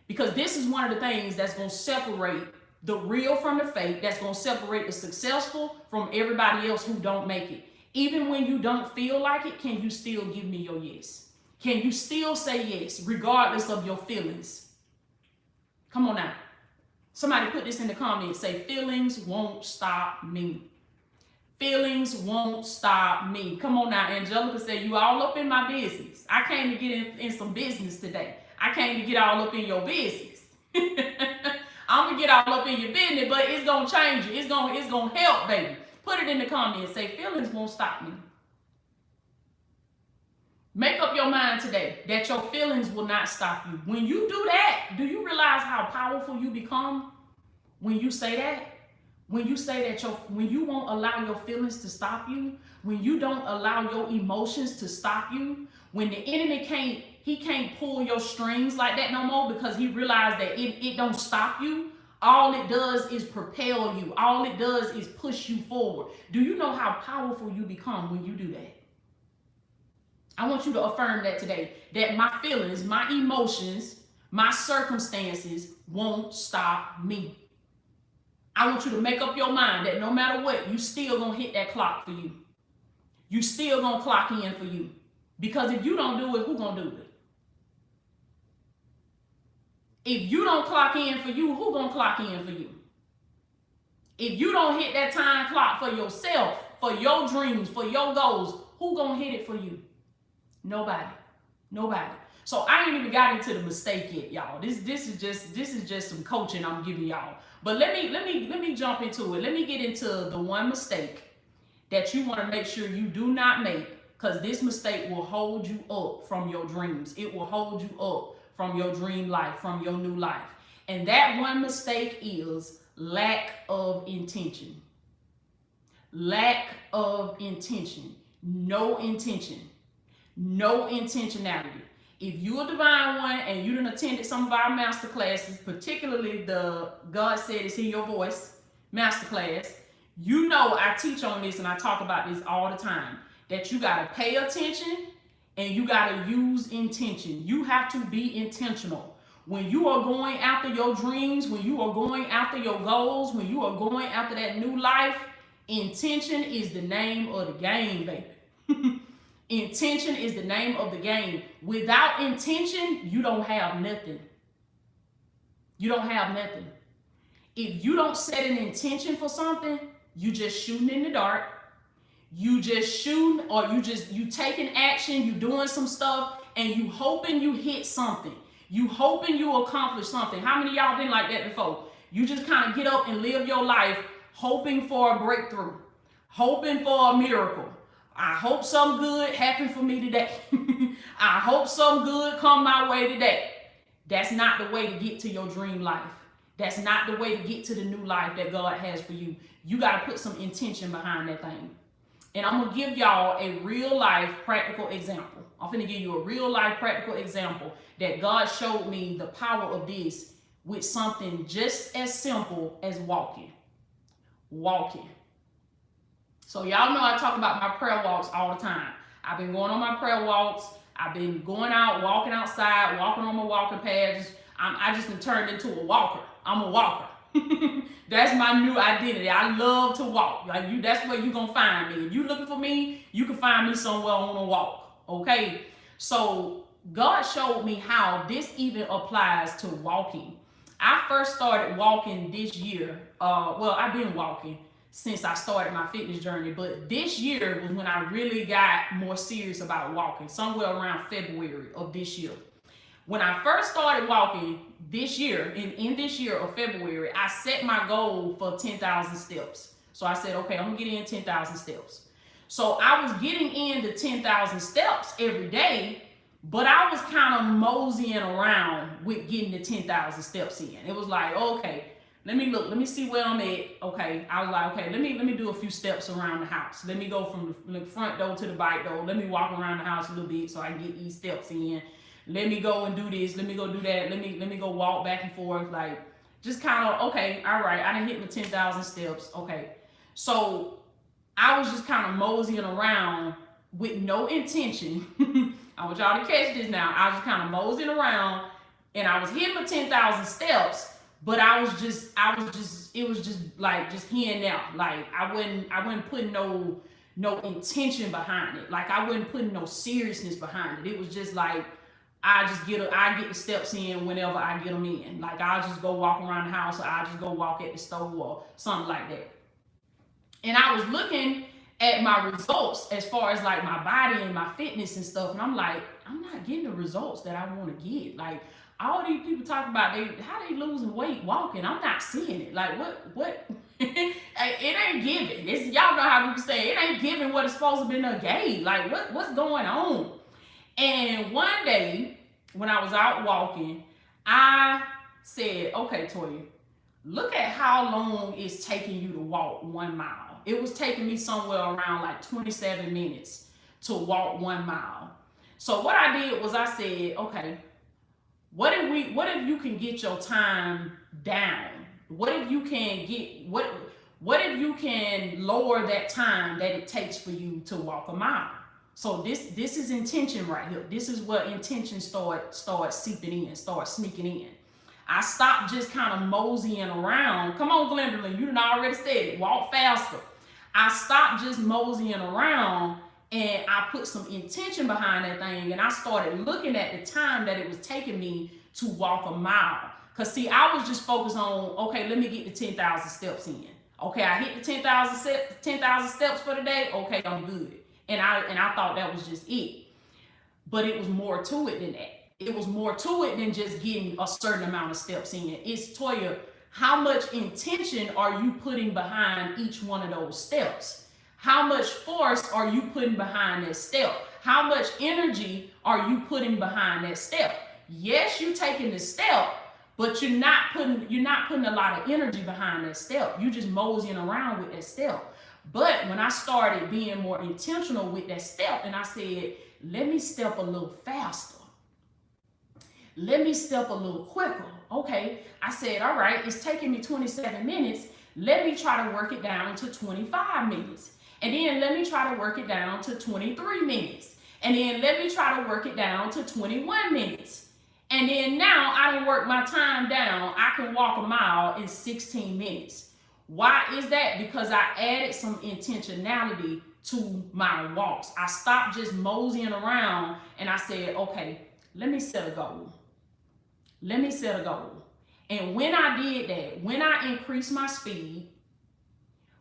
Because this is one of the things that's going to separate the real from the fake, that's going to separate the successful from everybody else who don't make it. Even when you don't feel like it, can you still give me your yes? Can you still say yes regardless of your feelings? Come on now. Somebody put this in the comments. Say, feelings won't stop me. Feelings won't stop me. Come on now. Angelica said, you all up in my business. I came to get in some business today. I came to get all up in your business. I'm going to get all up in your business, but it's going to change you. It's going to help, baby. Put it in the comments. Say, feelings won't stop me. Make up your mind today that your feelings will not stop you. When you do that, do you realize how powerful you become when you say that? When you say that when you won't allow your feelings to stop you, when you don't allow your emotions to stop you, when the enemy can't pull your strings like that no more because he realized that it don't stop you. All it does is propel you. All it does is push you forward. Do you know how powerful you become when you do that? I want you to affirm that today, that my feelings, my emotions, my circumstances won't stop me. I want you to make up your mind that no matter what, you still gonna hit that clock for you. You still gonna clock in for you. Because if you don't do it, who gonna do it? If you don't clock in for you, who gonna clock in for you? If you don't hit that time clock for yourself, for your dreams, for your goals, who gonna hit it for you? Nobody. Nobody. So I ain't even got into the mistake yet, y'all. This is just some coaching I'm giving y'all. But let me jump into it. Let me get into the one mistake that you want to make sure you do not make, because this mistake will hold you up from your dreams. It will hold you up from your dream life, from your new life. And that one mistake is lack of intention. Lack of intention. No intention. No intentionality. If you're a divine one and you done attended some of our master classes, particularly the God Said It's in Your Voice master class, you know I teach on this and I talk about this all the time, that you got to pay attention and you got to use intention. You have to be intentional. When you are going after your dreams, when you are going after your goals, when you are going after that new life, intention is the name of the game, baby. Intention is the name of the game. Without intention, you don't have nothing. You don't have nothing. If you don't set an intention for something, you just shooting in the dark. You just shooting, or you taking action, you doing some stuff, and you hoping you hit something. You hoping you accomplish something. How many of y'all been like that before? You just kind of get up and live your life hoping for a breakthrough, hoping for a miracle. I hope something good happened for me today. I hope something good come my way today. That's not the way to get to your dream life. That's not the way to get to the new life that God has for you. You got to put some intention behind that thing. And I'm going to give y'all a real life practical example. I'm going to give you a real life practical example that God showed me the power of this with something just as simple as walking. Walking. So y'all know I talk about my prayer walks all the time. I've been going on my prayer walks. I've been going out, walking outside, walking on my walking pad. I just been turned into a walker. I'm a walker. That's my new identity. I love to walk. Like that's where you're going to find me. If you're looking for me, you can find me somewhere on a walk. Okay? So God showed me how this even applies to walking. I first started walking this year. I've been walking since I started my fitness journey, but this year was when I really got more serious about walking, somewhere around February of this year. When I first started walking this year, in this year of February, I set my goal for 10,000 steps. So I said, okay, I'm gonna get in 10,000 steps. So I was getting in the 10,000 steps every day, but I was kind of moseying around with getting the 10,000 steps in. It was like, okay, let me see where I'm at. Okay, I was like, okay, let me do a few steps around the house. Let me go from the front door to the back door. Let me walk around the house a little bit so I can get these steps in. Let me go and do this. Let me go do that. Let me go walk back and forth. Like, just kind of, okay, all right, I done hit my 10,000 steps. Okay, so I was just kind of moseying around with no intention. I want y'all to catch this now. I was just kind of moseying around and I was hitting my 10,000 steps, but it was just like just here and there. Like I wasn't putting no intention behind it. Like I wasn't putting no seriousness behind it. It was just like I get the steps in whenever I get them in. Like I'll just go walk around the house, or I'll just go walk at the store or something like that. And I was looking at my results as far as like my body and my fitness and stuff, and I'm like, I'm not getting the results that I want to get. Like all these people talk about how they losing weight walking. I'm not seeing it. Like what it ain't giving. It's, y'all know how people say it ain't giving what it's supposed to be a gauge. Like what's going on? And one day when I was out walking, I said, okay, Toya, look at how long it's taking you to walk 1 mile. It was taking me somewhere around like 27 minutes to walk 1 mile. So what I did was I said, okay, what if you can get your time down? What if you can lower that time that it takes for you to walk a mile? So this is intention right here. This is what intention start seeping in, start sneaking in. I stopped just kind of moseying around. Come on, Glendolyn, you done already said it. Walk faster. I stopped just moseying around, and I put some intention behind that thing, and I started looking at the time that it was taking me to walk a mile. Because, see, I was just focused on, okay, let me get the 10,000 steps in. Okay, I hit the 10,000 steps for the day. Okay, I'm good. And I thought that was just it. But it was more to it than that. It was more to it than just getting a certain amount of steps in. It's, Toya, how much intention are you putting behind each one of those steps? How much force are you putting behind that step? How much energy are you putting behind that step? Yes, you're taking the step, but you're not putting a lot of energy behind that step. You're just moseying around with that step. But when I started being more intentional with that step, and I said, let me step a little faster. Let me step a little quicker. Okay, I said, all right, it's taking me 27 minutes. Let me try to work it down to 25 minutes. And then let me try to work it down to 23 minutes. And then let me try to work it down to 21 minutes. And then now I done work my time down. I can walk a mile in 16 minutes. Why is that? Because I added some intentionality to my walks. I stopped just moseying around, and I said, okay, let me set a goal. Let me set a goal. And when I did that, when I increased my speed,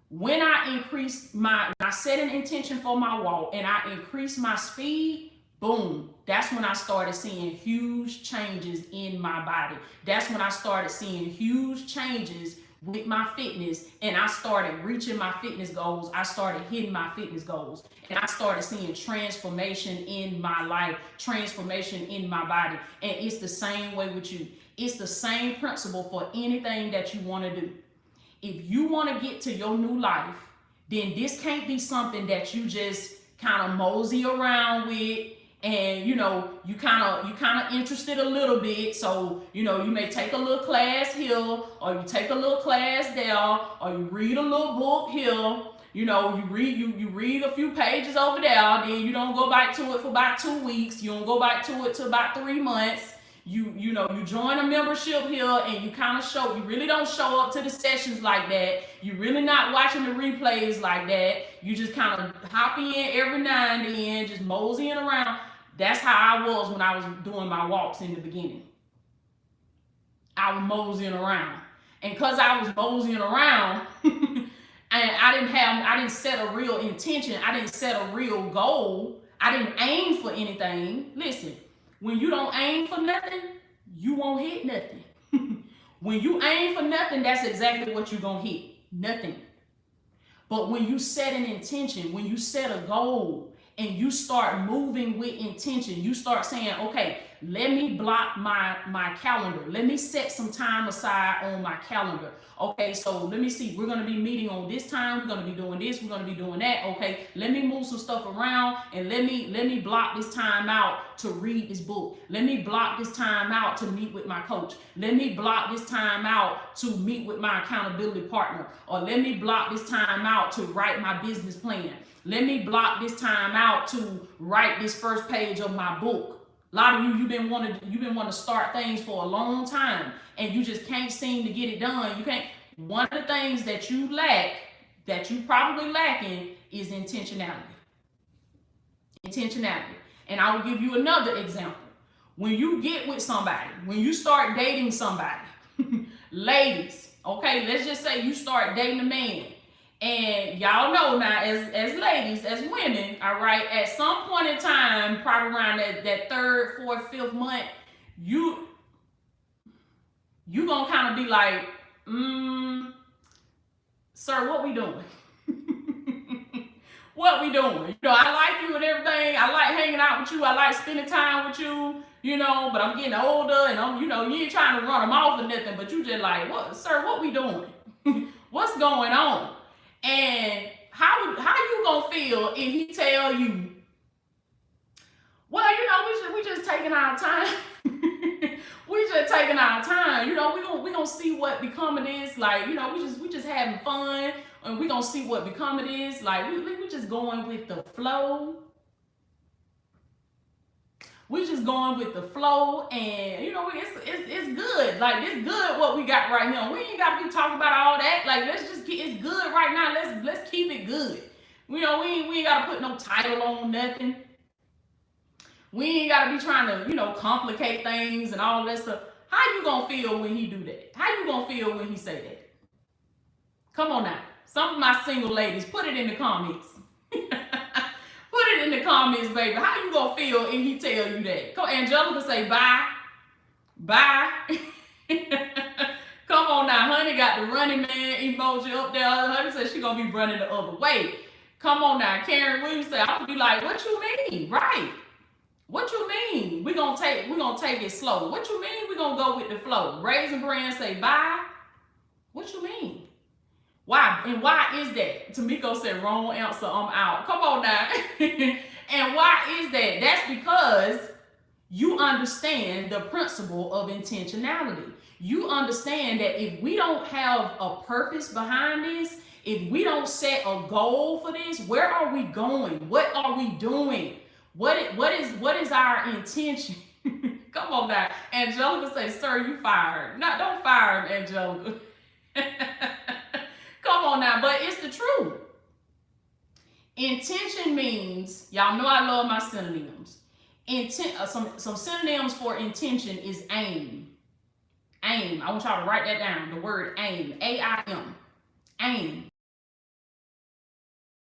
when I set an intention for my walk and I increased my speed, boom, that's when I started seeing huge changes in my body. That's when I started seeing huge changes with my fitness, and I started reaching my fitness goals. I started hitting my fitness goals, and I started seeing transformation in my life, transformation in my body. And it's the same way with you. It's the same principle for anything that you want to do. If you want to get to your new life, then this can't be something that you just kind of mosey around with, and you kind of interested a little bit, so you may take a little class here, or you take a little class there, or you read a little book here, you read a few pages over there, then you don't go back to it for about 2 weeks, you don't go back to it to about 3 months. You join a membership here, and you really don't show up to the sessions like that. You're really not watching the replays like that. You just kind of hop in every now and then, just moseying around. That's how I was when I was doing my walks in the beginning. I was moseying around. And because I was moseying around, and I didn't set a real intention, I didn't set a real goal, I didn't aim for anything. Listen, when you don't aim for nothing, you won't hit nothing. When you aim for nothing, that's exactly what you're going to hit. Nothing. But when you set an intention, when you set a goal, and you start moving with intention, you start saying, okay, let me block my calendar. Let me set some time aside on my calendar. Okay, so let me see. We're going to be meeting on this time. We're going to be doing this. We're going to be doing that. Okay, let me move some stuff around, and let me block this time out to read this book. Let me block this time out to meet with my coach. Let me block this time out to meet with my accountability partner. Or let me block this time out to write my business plan. Let me block this time out to write this first page of my book. A lot of you've been wanting to start things for a long time, and you just can't seem to get it done. You can't. One of the things that you lack, that you probably lacking, is intentionality. Intentionality. And I will give you another example. When you get with somebody, when you start dating somebody, ladies, okay, let's just say you start dating a man. And y'all know now, as ladies, as women, all right, at some point in time, probably around that third, fourth, fifth month, you gonna kind of be like, sir, what we doing? What we doing? You know, I like you and everything. I like hanging out with you. I like spending time with you, you know, but I'm getting older and I'm, you know, you ain't trying to run them off or nothing, but you just like, what, sir, what we doing? What's going on? And how you gonna feel if he tell you, well, you know, we just taking our time. We just taking our time. You know, we gonna see what become it is. Like, you know, we just having fun, and we gonna see what become it is. Like, we just going with the flow. We just going with the flow, and you know, it's good. Like, it's good what we got right now. We ain't gotta be talking about all that. Like, let's just get, it's good right now. Let's keep it good. You know, we ain't gotta put no title on nothing. We ain't gotta be trying to, you know, complicate things and all that stuff. How you gonna feel when he do that? How you gonna feel when he say that? Come on now. Some of my single ladies, put it in the comments. Put it in the comments, baby. How you gonna feel if he tell you that? Come, Angelica say bye. Bye. Come on now. Honey got the running man emoji up there. Honey said she gonna be running the other way. Come on now. Karen Williams said, I would be like, what you mean? Right. What you mean? We're gonna take it slow. What you mean we gonna go with the flow? Raisin Brand say bye. What you mean? Why? And why is that? Tamiko said wrong answer, I'm out. Come on now. And why is that? That's because you understand the principle of intentionality. You understand that if we don't have a purpose behind this, if we don't set a goal for this, where are we going? What are we doing? What is our intention? Come on now. Angelica say, sir, you fired. No, don't fire him, Angelica. Come on now, but it's the truth. Intention means, y'all know I love my synonyms. Some synonyms for intention is aim. Aim. I want y'all to write that down. The word aim. A-I-M. Aim.